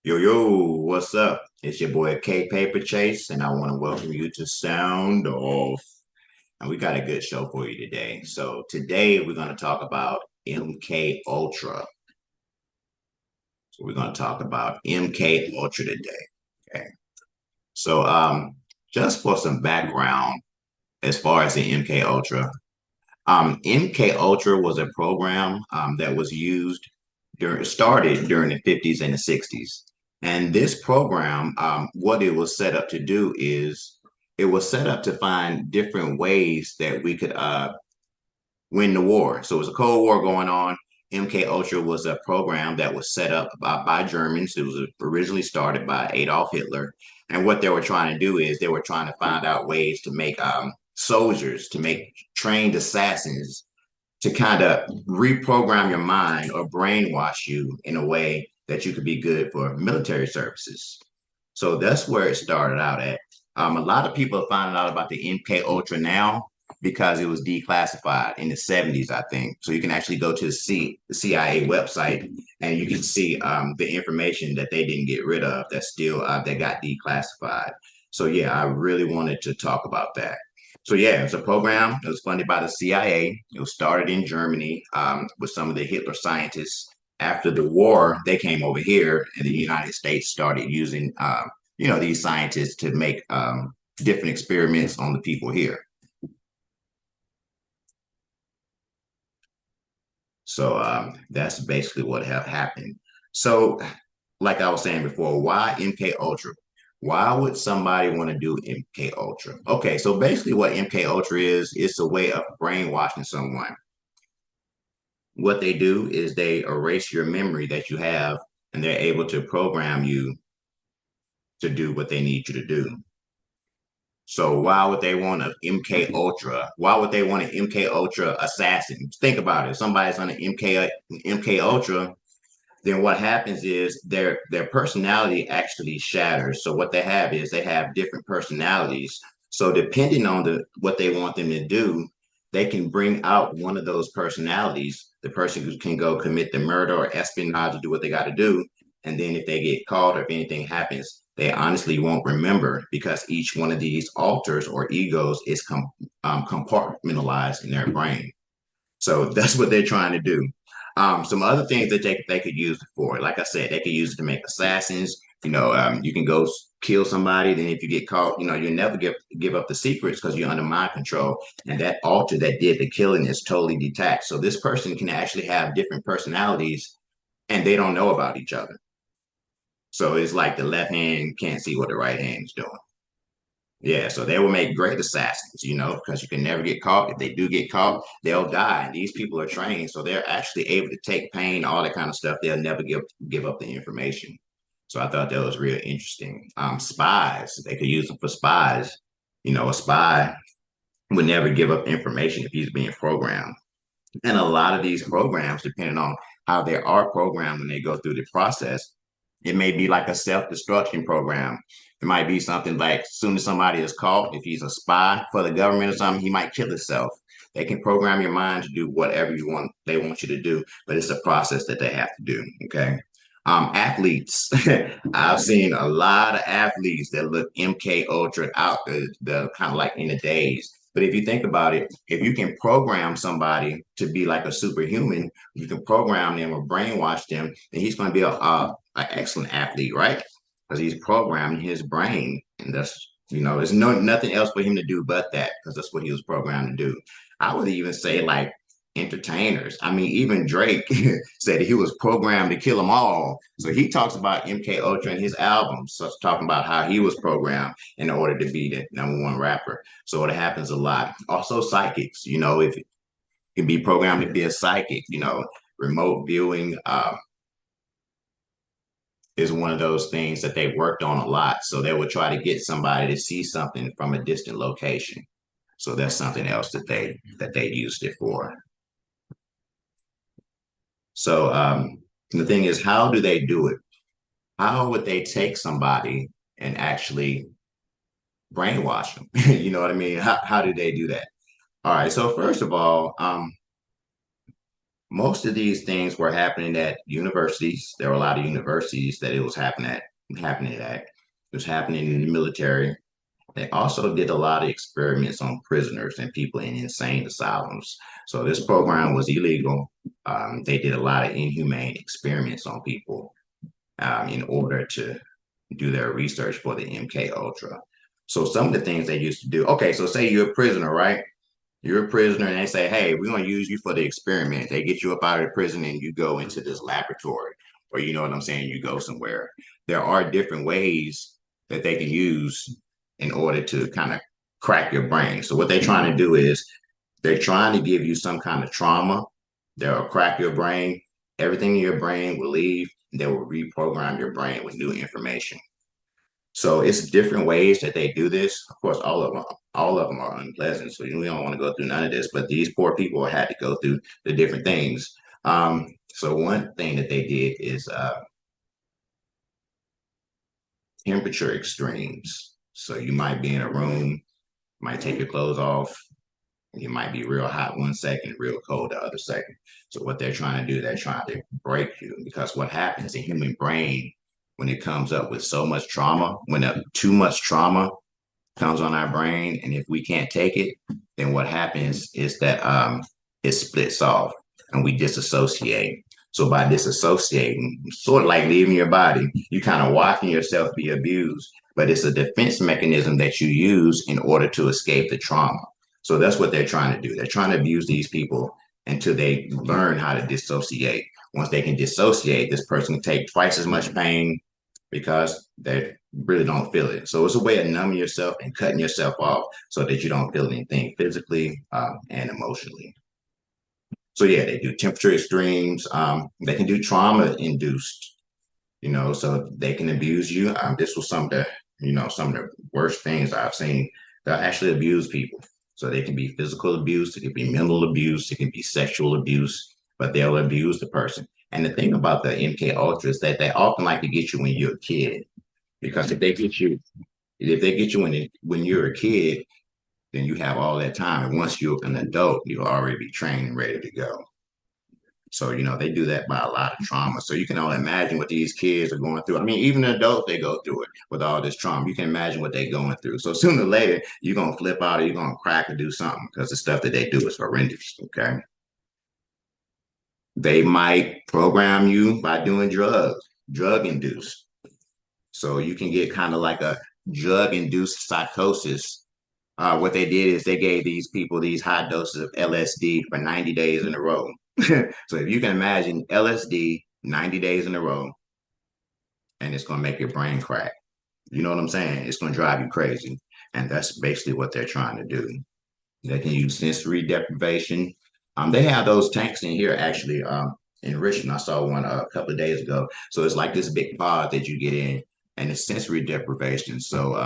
Yo, what's up? It's your boy kpaperchase, and I want to welcome you to Soundoff. And we got a good show for you today. So today we're going to talk about MK Ultra. So we're going to talk about MK Ultra today. Okay. So just for some background as far as the MK Ultra, MK Ultra was a program that was used started during the 50s and the 60s. And this program, what it was set up to do is it was set up to find different ways that we could win the war. So it was a Cold War going on. MK Ultra was a program that was set up by Germans. It was originally started by Adolf Hitler. And what they were trying to do is they were trying to find out ways to make soldiers, to make trained assassins, to kind of reprogram your mind or brainwash you in a way that you could be good for military services. So that's where it started out at. A lot of people are finding out about the MK Ultra now because it was declassified in the 70s, I think. So you can actually go to the CIA website and you can see the information that they didn't get rid of that still that got declassified. So yeah, I really wanted to talk about that. So yeah, it's a program that was funded by the CIA. It was started in Germany with some of the Hitler scientists. After the war, they came over here, and the United States started using, these scientists to make different experiments on the people here. So that's basically what have happened. So, like I was saying before, why MK Ultra? Why would somebody want to do MK Ultra? Okay, so basically, what MK Ultra is, it's a way of brainwashing someone. What they do is they erase your memory that you have, and they're able to program you to do what they need you to do. So why would they want an MK Ultra? Why would they want an MK Ultra assassin? Think about it. Somebody's on an MK Ultra, then what happens is their personality actually shatters. So what they have is they have different personalities. So depending on what they want them to do, they can bring out one of those personalities. The person can go commit the murder or espionage to do what they got to do. And then if they get caught or if anything happens, they honestly won't remember because each one of these alters or egos is compartmentalized in their brain. So that's what they're trying to do. Some other things that they could use it for, like I said, they could use it to make assassins. You can go kill somebody. Then if you get caught, you never give up the secrets because you're under mind control. And that alter that did the killing is totally detached. So this person can actually have different personalities, and they don't know about each other. So it's like the left hand can't see what the right hand is doing. Yeah, so they will make great assassins, because you can never get caught. If they do get caught, they'll die. And these people are trained, so they're actually able to take pain, all that kind of stuff. They'll never give up the information. So I thought that was real interesting. Spies, they could use them for spies. A spy would never give up information if he's being programmed. And a lot of these programs, depending on how they are programmed when they go through the process, it may be like a self-destruction program. It might be something like as soon as somebody is caught, if he's a spy for the government or something, he might kill himself. They can program your mind to do whatever they want you to do, but it's a process that they have to do. Okay. Athletes. I've seen a lot of athletes that look MK Ultra out the kind of like in the days. But if you think about it, if you can program somebody to be like a superhuman, you can program them or brainwash them, then he's going to be an excellent athlete, right? Because he's programming his brain, and that's there's nothing else for him to do but that because that's what he was programmed to do. I would even say like entertainers. I mean, even Drake said he was programmed to kill them all. So he talks about MK Ultra in his albums, so talking about how he was programmed in order to be the number one rapper. So it happens a lot. Also, psychics. If you can be programmed to be a psychic, remote viewing is one of those things that they worked on a lot. So they would try to get somebody to see something from a distant location. So that's something else that they used it for. So the thing is, how do they do it? How would they take somebody and actually brainwash them? You know what I mean? How do they do that? All right. So first of all, most of these things were happening at universities. There were a lot of universities that it was happening at. It was happening in the military. They also did a lot of experiments on prisoners and people in insane asylums. So this program was illegal. They did a lot of inhumane experiments on people in order to do their research for the MK Ultra. So some of the things they used to do. Okay, so say you're a prisoner, right? You're a prisoner, and they say, "Hey, we're going to use you for the experiment." They get you up out of the prison, and you go into this laboratory, or you know what I'm saying. You go somewhere. There are different ways that they can use in order to kind of crack your brain. So what they're trying to do is they're trying to give you some kind of trauma. They'll crack your brain. Everything in your brain will leave. And they will reprogram your brain with new information. So it's different ways that they do this. Of course, all of them are unpleasant. So we don't want to go through none of this. But these poor people had to go through the different things. So one thing that they did is temperature extremes. So you might be in a room, might take your clothes off. You might be real hot one second, real cold the other second. So what they're trying to do, they're trying to break you because what happens, the human brain, when it comes up with so much trauma, too much trauma comes on our brain, and if we can't take it, then what happens is that it splits off and we disassociate. So by disassociating, sort of like leaving your body, you kind of watching yourself be abused, but it's a defense mechanism that you use in order to escape the trauma. So that's what they're trying to do. They're trying to abuse these people until they learn how to dissociate. Once they can dissociate, this person can take twice as much pain because they really don't feel it. So it's a way of numbing yourself and cutting yourself off so that you don't feel anything physically and emotionally. So yeah, they do temperature extremes. They can do trauma induced, so they can abuse you. This was some of the worst things I've seen. They'll actually abuse people. So they can be physical abuse, it can be mental abuse, it can be sexual abuse, but they'll abuse the person. And the thing about the MK Ultra is that they often like to get you when you're a kid, because if they get you when you're a kid, then you have all that time. And once you're an adult, you'll already be trained and ready to go. So, they do that by a lot of trauma. So you can only imagine what these kids are going through. I mean, even adults, they go through it with all this trauma. You can imagine what they're going through. So sooner or later, you're going to flip out or you're going to crack or do something because the stuff that they do is horrendous. Okay. They might program you by doing drug induced. So you can get kind of like a drug induced psychosis. What they did is they gave these people these high doses of LSD for 90 days in a row. So if you can imagine LSD 90 days in a row, and it's going to make your brain crack. You know what I'm saying? It's going to drive you crazy. And that's basically what they're trying to do. They can use sensory deprivation. They have those tanks in here actually in Richmond. I saw one a couple of days ago. So it's like this big pod that you get in, and it's sensory deprivation. So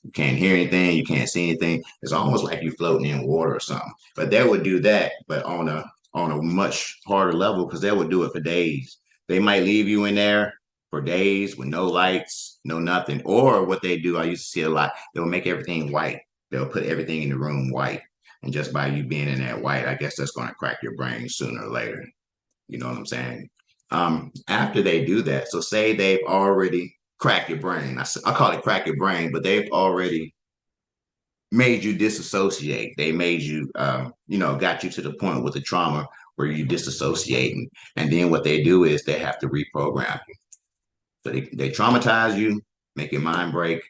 you can't hear anything, you can't see anything. It's almost like you're floating in water or something. But they would do that, but on a much harder level because they would do it for days. They might leave you in there for days with no lights, no nothing. Or what they do, I used to see a lot, they'll make everything white. They'll put everything in the room white. And just by you being in that white, I guess that's going to crack your brain sooner or later. You know what I'm saying? After they do that, so say they've already cracked your brain. I call it crack your brain, but they've already made you disassociate. They made you, got you to the point with the trauma where you disassociating. And then what they do is they have to reprogram you. So they traumatize you, make your mind break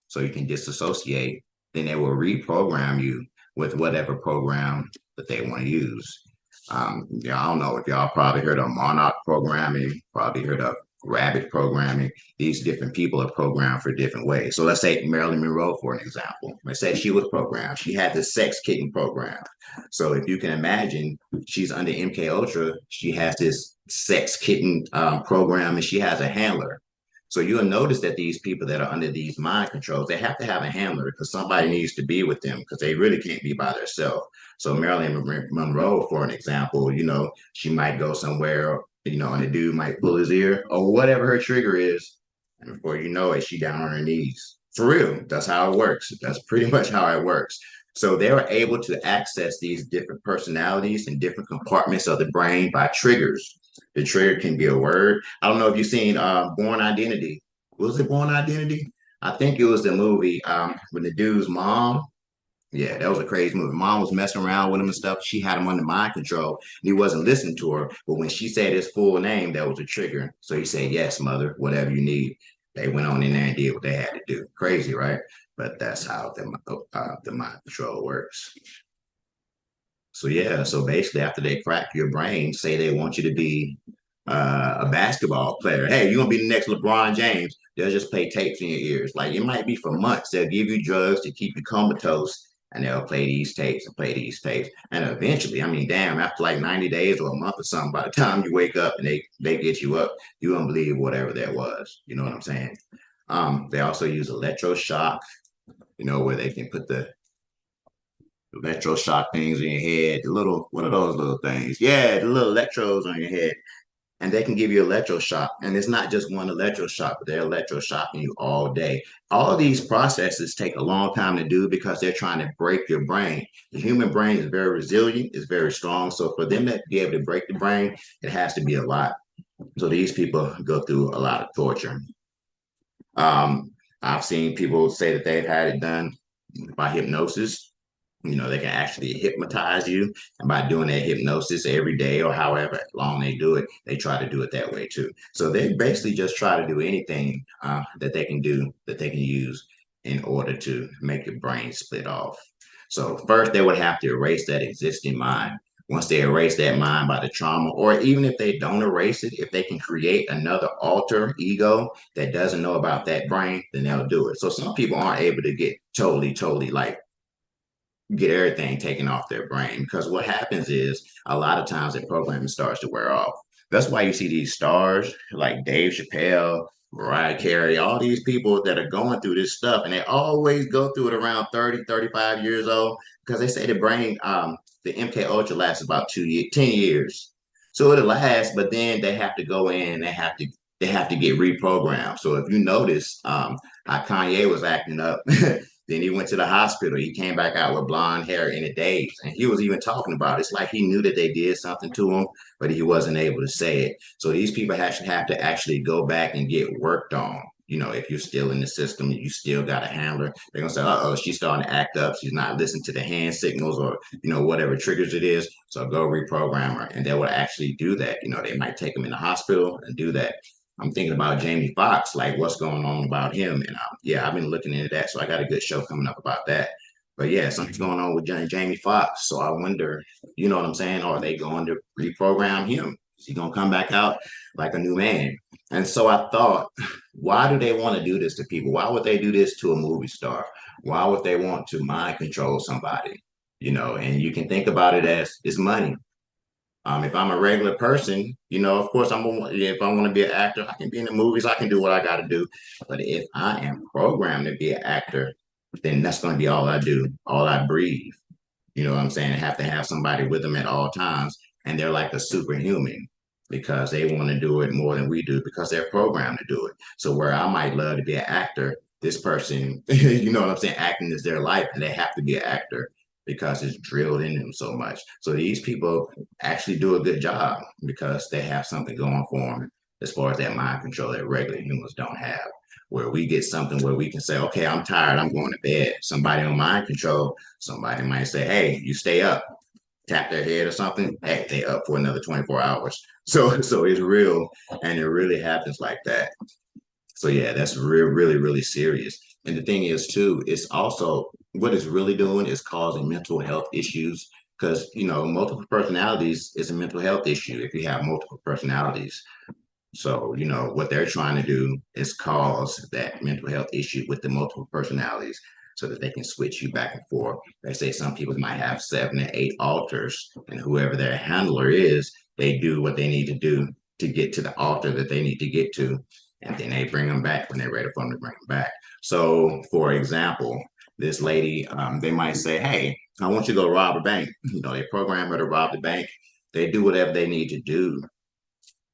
so you can disassociate. Then they will reprogram you with whatever program that they want to use. Yeah, I don't know if y'all probably heard of Monarch programming, probably heard of Rabbit programming. These different people are programmed for different ways. So let's say Marilyn Monroe, for an example. Let's say she was programmed. She had the sex kitten program. So if you can imagine, she's under MK Ultra. She has this sex kitten program, and she has a handler. So you'll notice that these people that are under these mind controls, they have to have a handler because somebody needs to be with them because they really can't be by themselves. So Marilyn Monroe, for an example, she might go somewhere, and the dude might pull his ear or whatever her trigger is. And before you know it, she down on her knees. For real, that's how it works. That's pretty much how it works. So they were able to access these different personalities and different compartments of the brain by triggers. The trigger can be a word. I don't know if you've seen Born Identity. Was it Born Identity? I think it was the movie with the dude's mom. Yeah, that was a crazy movie. Mom was messing around with him and stuff. She had him under mind control, and he wasn't listening to her. But when she said his full name, that was a trigger. So he said, "Yes, mother, whatever you need." They went on in there and did what they had to do. Crazy, right? But that's how the mind control works. So yeah, so basically, after they crack your brain, say they want you to be a basketball player. Hey, you're gonna be the next LeBron James. They'll just play tapes in your ears. Like it might be for months. They'll give you drugs to keep you comatose, and they'll play these tapes and play these tapes. And eventually, I mean, damn, after like 90 days or a month or something, by the time you wake up and they get you up, you don't believe whatever that was. You know what I'm saying? They also use electroshock, where they can put the electroshock things in your head, the little, what are those little things? Yeah, the little electrodes on your head. And they can give you electroshock. And it's not just one electroshock, but they're electroshocking you all day. All of these processes take a long time to do because they're trying to break your brain. The human brain is very resilient, it's very strong. So for them to be able to break the brain, it has to be a lot. So these people go through a lot of torture. I've seen people say that they've had it done by hypnosis. They can actually hypnotize you. And by doing that hypnosis every day or however long they do it, they try to do it that way too. So they basically just try to do anything that they can do, that they can use in order to make your brain split off. So first, they would have to erase that existing mind. Once they erase that mind by the trauma, or even if they don't erase it, if they can create another alter ego that doesn't know about that brain, then they'll do it. So some people aren't able to get totally like get everything taken off their brain because what happens is a lot of times the programming starts to wear off. That's why you see these stars like Dave Chappelle, Mariah Carey, all these people that are going through this stuff and they always go through it around 30, 35 years old because they say the brain, the MK Ultra lasts about 2 years, 10 years. So it'll last, but then they have to go in and they have to get reprogrammed. So if you notice how Kanye was acting up then he went to the hospital. He came back out with blonde hair in a daze. And he was even talking about it. It's like he knew that they did something to him, but he wasn't able to say it. So these people have to actually go back and get worked on. If you're still in the system, you still got a handler. They're gonna say, "Oh, she's starting to act up. She's not listening to the hand signals or whatever triggers it is. So go reprogram her." And they will actually do that. They might take them in the hospital and do that. I'm thinking about Jamie Foxx, like what's going on about him. And yeah, I've been looking into that. So I got a good show coming up about that. But yeah, something's going on with Jamie Foxx. So I wonder, you know what I'm saying? Are they going to reprogram him? Is he going to come back out like a new man? And so I thought, why do they want to do this to people? Why would they do this to a movie star? Why would they want to mind control somebody? And you can think about it as it's money. If I'm a regular person, of course, if I want to be an actor, I can be in the movies, I can do what I got to do. But if I am programmed to be an actor, then that's going to be all I do, all I breathe. You know what I'm saying? I have to have somebody with them at all times. And they're like a superhuman because they want to do it more than we do because they're programmed to do it. So where I might love to be an actor, this person, you know what I'm saying? Acting is their life and they have to be an actor because it's drilled in them so much. So these people actually do a good job because they have something going for them as far as that mind control that regular humans don't have. Where we get something where we can say, okay, I'm tired, I'm going to bed. Somebody on mind control, somebody might say, hey, you stay up, tap their head or something. Hey, they up for another 24 hours. So it's real and it really happens like that. So yeah, that's really serious. And the thing is too, it's also what it's really doing is causing mental health issues because multiple personalities is a mental health issue if you have multiple personalities. So, what they're trying to do is cause that mental health issue with the multiple personalities so that they can switch you back and forth. They say some people might have 7 or 8 alters, and whoever their handler is, they do what they need to do to get to the altar that they need to get to. And then they bring them back when they're ready for them to bring them back. So, for example, this lady, they might say, hey, I want you to go rob a bank. They program her to rob the bank. They do whatever they need to do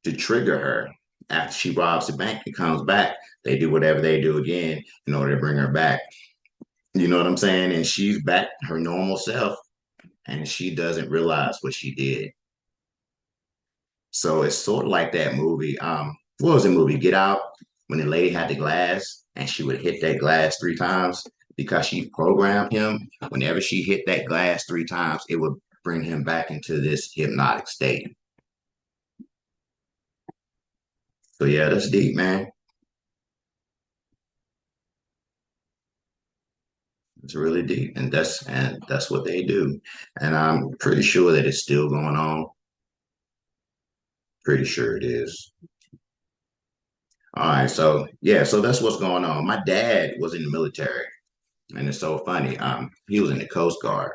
to trigger her. After she robs the bank and comes back, they do whatever they do again in order to bring her back. You know what I'm saying? And she's back her normal self and she doesn't realize what she did. So it's sort of like that movie. What was the movie? Get Out, when the lady had the glass and she would hit that glass 3 times because she programmed him. Whenever she hit that glass 3 times, it would bring him back into this hypnotic state. So yeah, that's deep, man. It's really deep, and that's what they do. And I'm pretty sure that it's still going on. Pretty sure it is. All right, so yeah, so that's what's going on. My dad was in the military, and it's so funny. He was in the Coast Guard.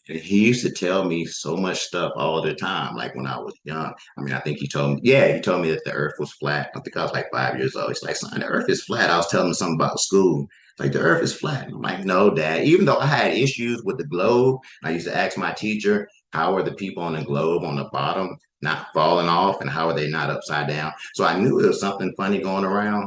And he used to tell me so much stuff all the time, like when I was young. I mean, I think he told me, yeah, he told me that the earth was flat. I think I was like 5 years old. He's like, son, the earth is flat. I was telling him something about school. Like, the earth is flat. I'm like, no, dad. Even though I had issues with the globe, I used to ask my teacher, how are the people on the globe on the bottom not falling off and how are they not upside down? So I knew it was something funny going around,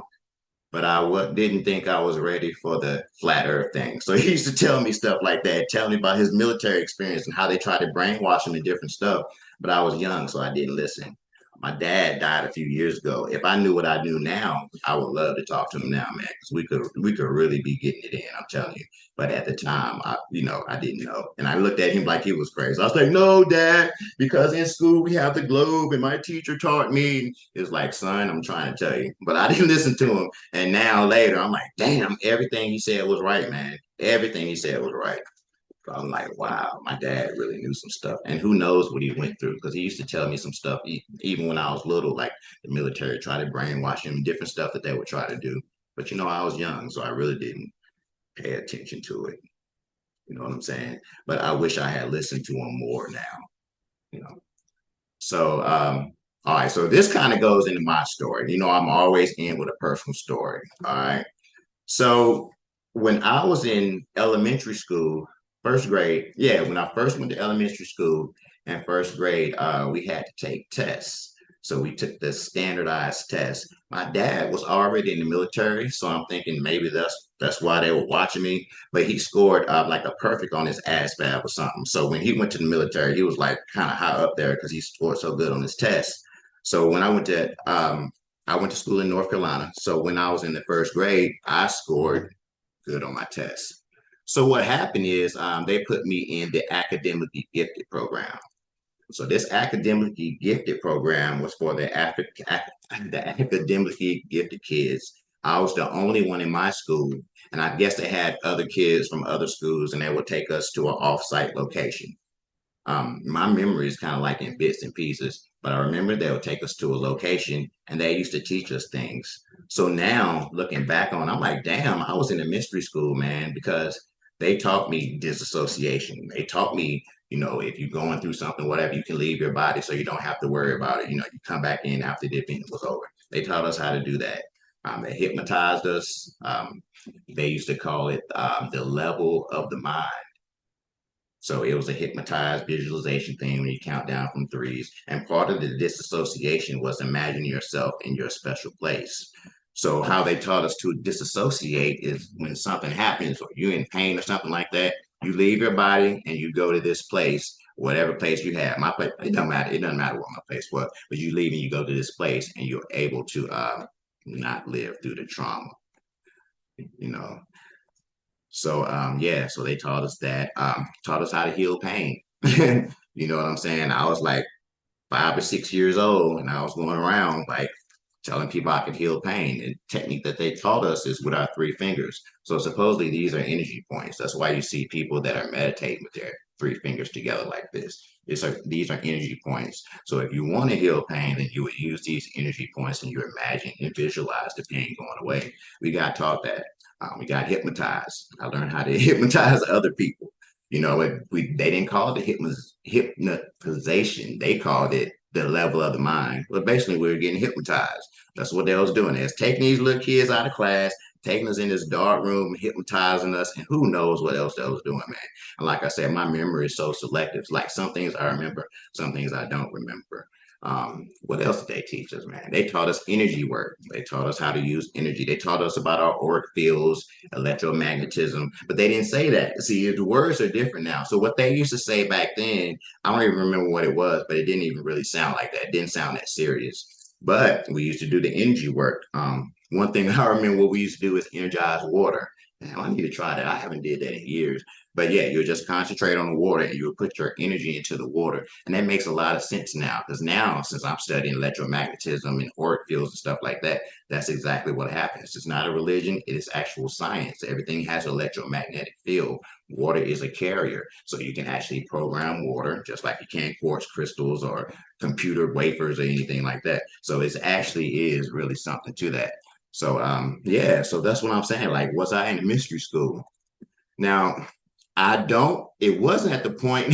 but didn't think I was ready for the flat earth thing. So he used to tell me stuff like that, tell me about his military experience and how they tried to brainwash him and different stuff. But I was young, so I didn't listen. My dad died a few years ago. If I knew what I knew now, I would love to talk to him now, man, because we could really be getting it in. I'm telling you. But at the time, I didn't know, and I looked at him like he was crazy. I was like, "No, Dad, because in school we have the globe, and my teacher taught me." It's like, son, I'm trying to tell you, but I didn't listen to him. And now later, I'm like, damn, everything he said was right, man. Everything he said was right. So I'm like, wow, my dad really knew some stuff. And who knows what he went through? Because he used to tell me some stuff, even when I was little, like the military tried to brainwash him, different stuff that they would try to do. But I was young, so I really didn't pay attention to it. You know what I'm saying? But I wish I had listened to him more now, you know. So, all right. So this kind of goes into my story. I'm always in with a personal story. All right. So when I was in elementary school, first grade, yeah, when I first went to elementary school and first grade, we had to take tests. So we took the standardized test. My dad was already in the military, so I'm thinking maybe that's why they were watching me. But he scored like a perfect on his ASVAB or something. So when he went to the military, he was like kind of high up there because he scored so good on his test. So when I went to school in North Carolina. So when I was in the first grade, I scored good on my test. So what happened is they put me in the academically gifted program. So this academically gifted program was for the academically gifted kids. I was the only one in my school, and I guess they had other kids from other schools, and they would take us to an off-site location. My memory is kind of like in bits and pieces, but I remember they would take us to a location and they used to teach us things. So now looking back on, I'm like, damn, I was in a mystery school, man, because they taught me disassociation. They taught me, if you're going through something, whatever, you can leave your body so you don't have to worry about it. You come back in after the event was over. They taught us how to do that. They hypnotized us. They used to call it the level of the mind. So it was a hypnotized visualization thing when you count down from threes. And part of the disassociation was imagine yourself in your special place. So how they taught us to disassociate is when something happens or you're in pain or something like that, you leave your body and you go to this place, whatever place you have. My place, it doesn't matter. It doesn't matter what my place was, but you leave and you go to this place and you're able to not live through the trauma, you know. So yeah, so they taught us that, taught us how to heal pain. You know what I'm saying? I was like 5 or 6 years old and I was going around like telling people I could heal pain. And technique that they taught us is with our 3 fingers. So supposedly these are energy points. That's why you see people that are meditating with their 3 fingers together like this. These are energy points. So if you want to heal pain, then you would use these energy points and you imagine and visualize the pain going away. We got taught that. We got hypnotized. I learned how to hypnotize other people. They didn't call it the hypnotization. They called it the level of the mind. But basically, we were getting hypnotized. That's what they was doing. They was taking these little kids out of class, taking us in this dark room, hypnotizing us, and who knows what else they was doing, man. And like I said, my memory is so selective. Like some things I remember, some things I don't remember. What else did they teach us, man? They taught us energy work. They taught us how to use energy. They taught us about our auric fields, electromagnetism, but they didn't say that. See, the words are different now. So what they used to say back then, I don't even remember what it was, but it didn't even really sound like that. It didn't sound that serious. But we used to do the energy work. One thing I remember what we used to do is energize water. Damn, I need to try that. I haven't did that in years. But yeah, you'll just concentrate on the water and you'll put your energy into the water. And that makes a lot of sense now because now, since I'm studying electromagnetism and auric fields and stuff like that, that's exactly what happens. It's not a religion, it is actual science. Everything has an electromagnetic field. Water is a carrier. So you can actually program water just like you can quartz crystals or computer wafers or anything like that. So it actually is really something to that. So yeah, so that's what I'm saying. Like, was I in a mystery school? Now, I don't, it wasn't at the point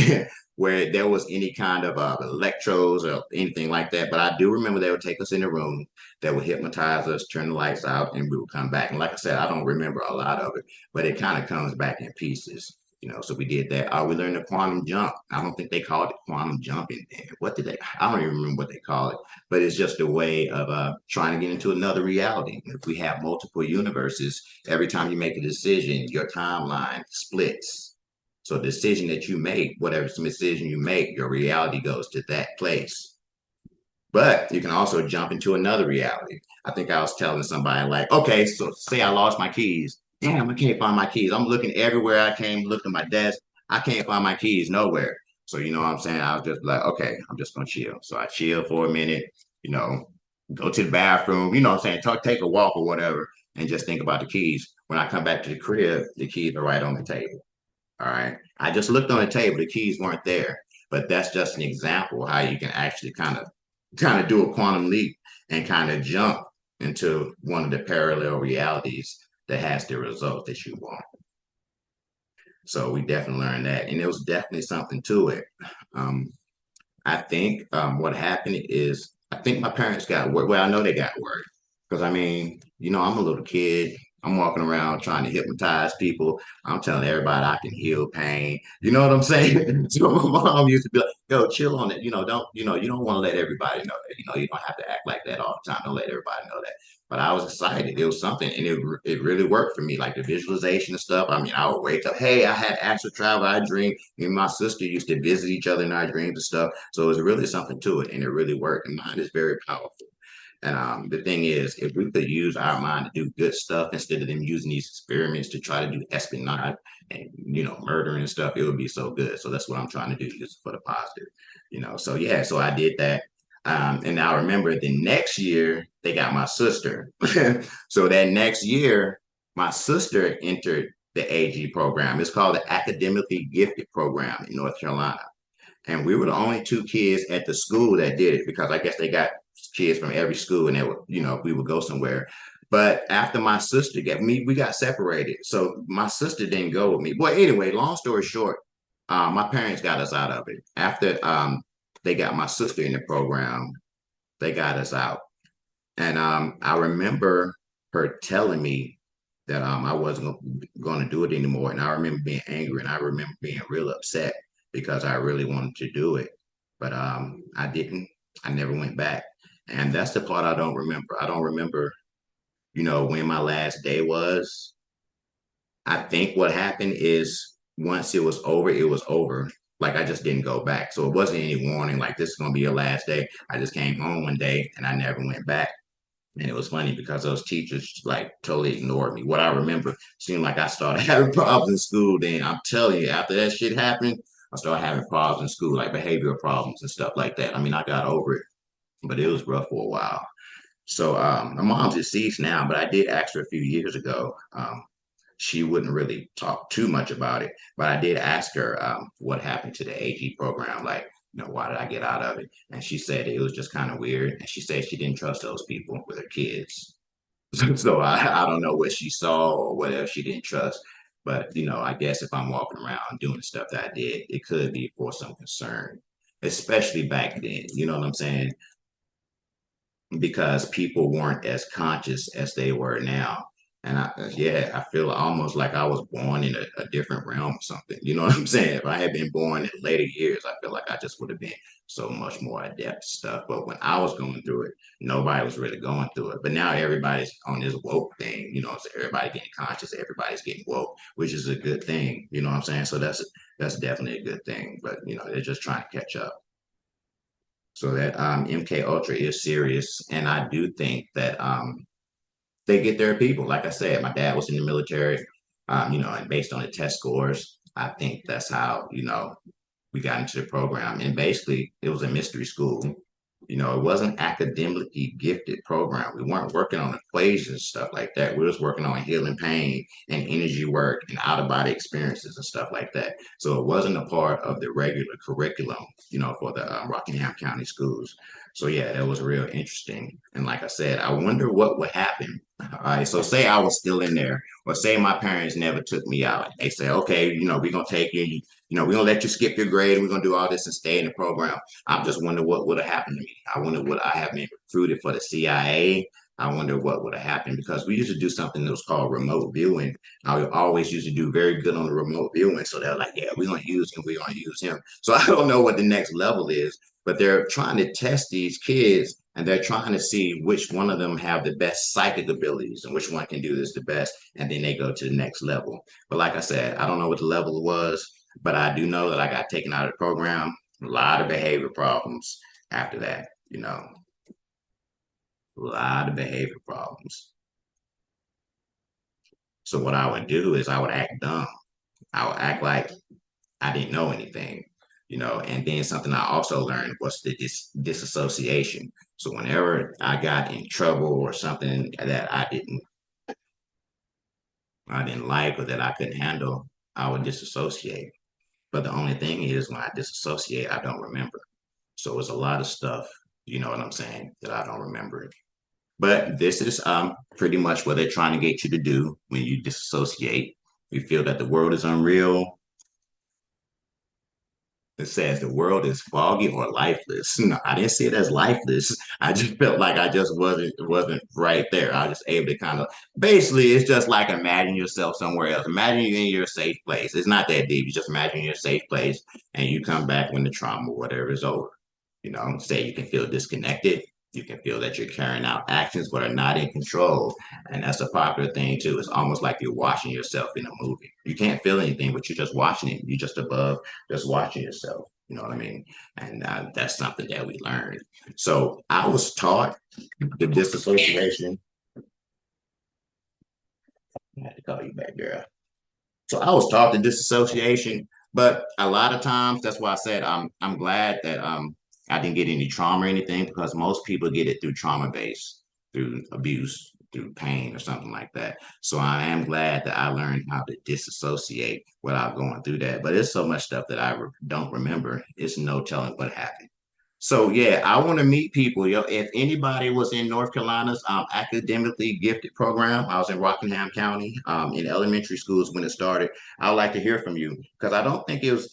where there was any kind of electrodes or anything like that, but I do remember they would take us in a room, they would hypnotize us, turn the lights out, and we would come back. And like I said, I don't remember a lot of it, but it kind of comes back in pieces. So we did that. We learned the quantum jump. I don't think they called it quantum jumping. What did they? I don't even remember what they call it, but it's just a way of trying to get into another reality. If we have multiple universes, every time you make a decision, your timeline splits. So the decision that you make, whatever decision you make, your reality goes to that place. But you can also jump into another reality. I think I was telling somebody like, okay, so say I lost my keys. Damn, I can't find my keys. I'm looking everywhere I came, looked at my desk. I can't find my keys nowhere. So you know what I'm saying? I was just like, okay, I'm just gonna chill. So I chill for a minute, you know, go to the bathroom, you know what I'm saying, take a walk or whatever, and just think about the keys. When I come back to the crib, the keys are right on the table. All right. I just looked on the table, the keys weren't there. But that's just an example how you can actually kind of do a quantum leap and kind of jump into one of the parallel realities that has the result that you want. So we definitely learned that. And there was definitely something to it. Um, I think what happened is I think my parents got worried. Well, I know they got worried because I mean, I'm a little kid. I'm walking around trying to hypnotize people. I'm telling everybody I can heal pain. You know what I'm saying? So my mom used to be like, "Yo, chill on it. You don't want to let everybody know that. You don't have to act like that all the time. Don't let everybody know that." But I was excited. It was something, and it really worked for me. Like the visualization and stuff. I mean, I would wake up. Hey, I had astral travel. I dreamed. Me and my sister used to visit each other in our dreams and stuff. So it was really something to it, and it really worked. And mind is very powerful. And the thing is, if we could use our mind to do good stuff instead of them using these experiments to try to do espionage and murder and stuff, it would be so good. So that's what I'm trying to do, use it for the positive. So yeah, so I did that. And I remember the next year they got my sister. So that next year, my sister entered the AG program. It's called the Academically Gifted Program in North Carolina. And we were the only two kids at the school that did it because I guess they got kids from every school and they would, we would go somewhere. But after my sister got me, we got separated. So my sister didn't go with me. Well, anyway, long story short, my parents got us out of it. After they got my sister in the program, they got us out. And I remember her telling me that I wasn't going to do it anymore. And I remember being angry and I remember being real upset because I really wanted to do it. But I didn't. I never went back. And that's the part I don't remember. I don't remember, when my last day was. I think what happened is once it was over, it was over. Like I just didn't go back. So it wasn't any warning, like this is going to be your last day. I just came home one day and I never went back. And it was funny because those teachers like totally ignored me. What I remember seemed like I started having problems in school. Then I'm telling you, after that shit happened, I started having problems in school, like behavioral problems and stuff like that. I mean, I got over it, but it was rough for a while. So my mom's deceased now, but I did ask her a few years ago. She wouldn't really talk too much about it, but I did ask her what happened to the AG program. Like, why did I get out of it? And she said it was just kind of weird. And she said she didn't trust those people with her kids. So I don't know what she saw or whatever she didn't trust. But, I guess if I'm walking around doing the stuff that I did, it could be for some concern, especially back then. You know what I'm saying? Because people weren't as conscious as they were now. And yeah, I feel almost like I was born in a different realm or something. You know what I'm saying? If I had been born in later years, I feel like I just would have been so much more adept stuff. But when I was going through it, nobody was really going through it. But now everybody's on this woke thing, you know, so everybody getting conscious, everybody's getting woke, which is a good thing. You know what I'm saying? So that's definitely a good thing. But you know, they're just trying to catch up. So that MK Ultra is serious, and I do think that they get their people. Like I said, my dad was in the military, you know, and based on the test scores, I think that's how, you know, we got into the program. And basically, it was a mystery school. You know, it wasn't academically gifted program. We weren't working on equations and stuff like that. We was working on healing pain and energy work and out of body experiences and stuff like that. So it wasn't a part of the regular curriculum, you know, for the Rockingham County schools. So yeah, that was real interesting. And like I said, I wonder what would happen. All right, so say I was still in there, or say my parents never took me out. They say, okay, you know, we're gonna take you, you know, we're gonna let you skip your grade, we're gonna do all this and stay in the program. I'm just wondering what would have happened to me. I wonder would I have been recruited for the CIA? I wonder what would have happened because we used to do something that was called remote viewing. I always used to do very good on the remote viewing. So they're like, yeah, we're gonna use him, we're gonna use him. So I don't know what the next level is, but they're trying to test these kids and they're trying to see which one of them have the best psychic abilities and which one can do this the best. And then they go to the next level. But like I said, I don't know what the level was, but I do know that I got taken out of the program. A lot of behavior problems after that, you know, a lot of behavior problems. So what I would do is I would act dumb. I would act like I didn't know anything, you know. And then something I also learned was the disassociation. So whenever I got in trouble or something that I didn't like or that I couldn't handle, I would disassociate. But the only thing is, when I disassociate, I don't remember. So it's a lot of stuff, you know what I'm saying, that I don't remember. But this is pretty much what they're trying to get you to do when you disassociate. You feel that the world is unreal. It says the world is foggy or lifeless. No, I didn't see it as lifeless. I just felt like I just wasn't right there. I was just able to kind of basically it's just like imagine yourself somewhere else. Imagine you're in your safe place. It's not that deep. You just imagine your safe place and you come back when the trauma or whatever is over. You know, say you can feel disconnected. You can feel that you're carrying out actions but are not in control. And that's a popular thing too. It's almost like you're watching yourself in a movie. You can't feel anything, but you're just watching it. You're just above, just watching yourself. You know what I mean? And that's something that we learned. So I was taught the disassociation. I had to call you back, girl. So I was taught the disassociation, but a lot of times that's why I said I'm glad that I didn't get any trauma or anything because most people get it through trauma base, through abuse, through pain or something like that. So I am glad that I learned how to disassociate without going through that. But it's so much stuff that don't remember. It's no telling what happened. So yeah, I want to meet people. Yo, if anybody was in North Carolina's academically gifted program, I was in Rockingham County in elementary schools when it started. I'd like to hear from you because I don't think it was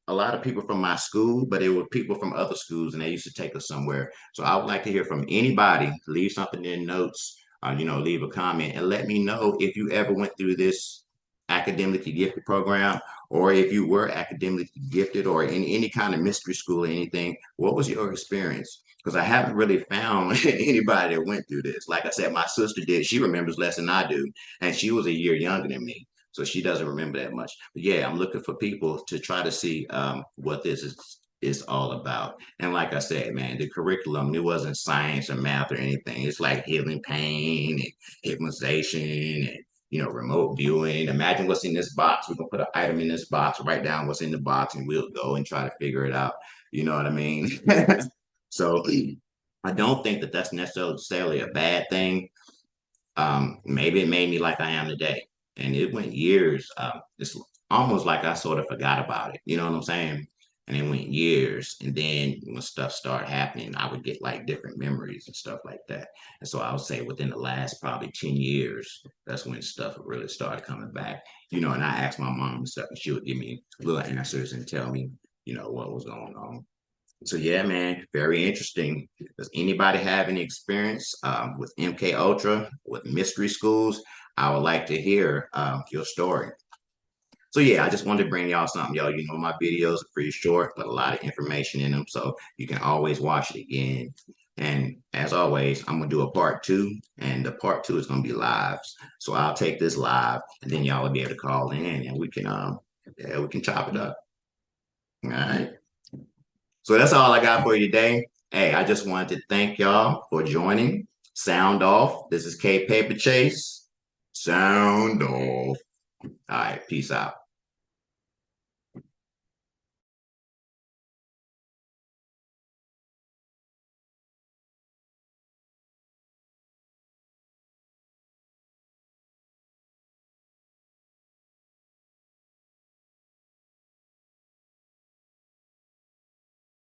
a lot of people from my school, but it were people from other schools, and they used to take us somewhere. So I would like to hear from anybody. Leave something in notes, you know, leave a comment, and let me know if you ever went through this academically gifted program or if you were academically gifted or in any kind of mystery school or anything, what was your experience? Because I haven't really found anybody that went through this. Like I said, my sister did. She remembers less than I do, and she was a year younger than me. So she doesn't remember that much. But yeah, I'm looking for people to try to see what this is all about. And like I said, man, the curriculum, it wasn't science or math or anything. It's like healing pain and hypnotization and you know, remote viewing. Imagine what's in this box. We're gonna put an item in this box, write down what's in the box, and we'll go and try to figure it out. You know what I mean? So I don't think that that's necessarily a bad thing. Maybe it made me like I am today. And it went years. It's almost like I sort of forgot about it. You know what I'm saying? And it went years. And then when stuff started happening, I would get like different memories and stuff like that. And so I would say within the last probably 10 years, that's when stuff really started coming back. You know, and I asked my mom and stuff, and she would give me little answers and tell me, you know, what was going on. So yeah, man, very interesting. Does anybody have any experience with MK Ultra, with mystery schools? I would like to hear your story. So yeah, I just wanted to bring y'all something, y'all. You know, my videos are pretty short, but a lot of information in them, so you can always watch it again. And as always, I'm gonna do a part two, and the part two is gonna be lives. So I'll take this live, and then y'all will be able to call in, and we can chop it up. All right. So that's all I got for you today. Hey, I just wanted to thank y'all for joining. Sound off. This is kpaperchase. Sound off. All right. Peace out.